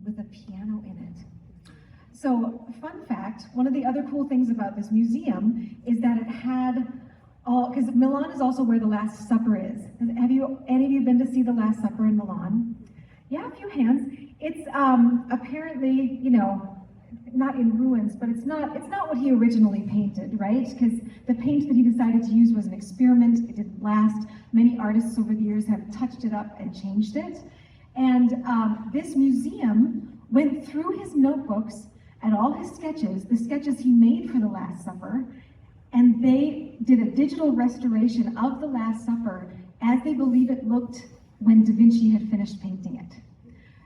with a piano in it. So, fun fact, one of the other cool things about this museum is that it had all, because Milan is also where the Last Supper is. Any of you been to see the Last Supper in Milan? Yeah, a few hands. It's apparently, not in ruins, but it's not what he originally painted, right? Because the paint that he decided to use was an experiment. It didn't last. Many artists over the years have touched it up and changed it. And this museum went through his notebooks and all his sketches, the sketches he made for the Last Supper, and they did a digital restoration of the Last Supper as they believe it looked when Da Vinci had finished painting it.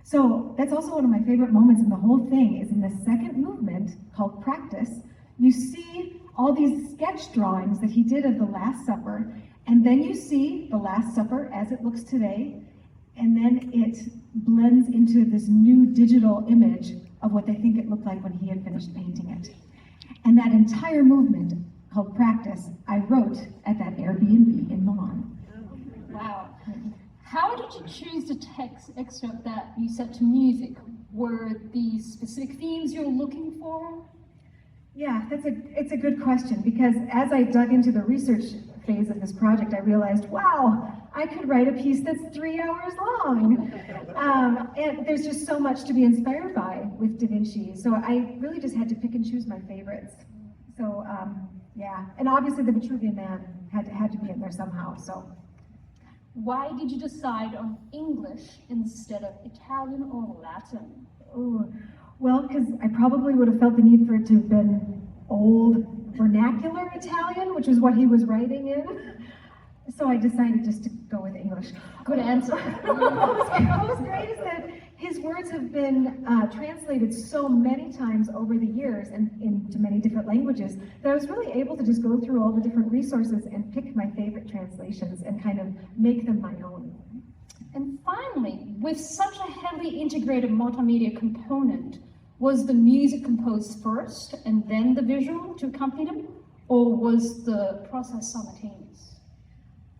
So that's also one of my favorite moments in the whole thing is in the second movement called Practice, you see all these sketch drawings that he did of the Last Supper, and then you see the Last Supper as it looks today, and then it blends into this new digital image of what they think it looked like when he had finished painting it. And that entire movement called Practice, I wrote at that Airbnb in Milan. Wow. How did you choose the text excerpt that you set to music? Were these specific themes you're looking for? Yeah, it's a good question, because as I dug into the research phase of this project, I realized, wow, I could write a piece that's 3 hours long. And there's just so much to be inspired by with Da Vinci. So I really just had to pick and choose my favorites. So yeah, and obviously the Vitruvian Man had to be in there somehow, so. Why did you decide on English instead of Italian or Latin? Ooh. Well, because I probably would have felt the need for it to have been old vernacular Italian, which is what he was writing in. So I decided just to go with English. Good answer. What was great is that his words have been translated so many times over the years and into many different languages that I was really able to just go through all the different resources and pick my favorite translations and kind of make them my own. And finally, with such a heavily integrated multimedia component, was the music composed first and then the visual to accompany them? Or was the process simultaneous?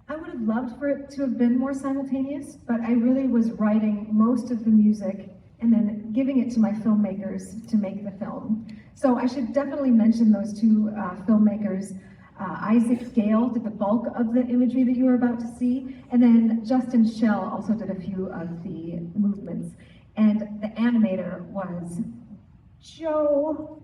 I would have loved for it to have been more simultaneous, but I really was writing most of the music and then giving it to my filmmakers to make the film. So I should definitely mention those two filmmakers. Isaac Gale did the bulk of the imagery that you were about to see, and then Justin Schell also did a few of the movements. And the animator was Joe.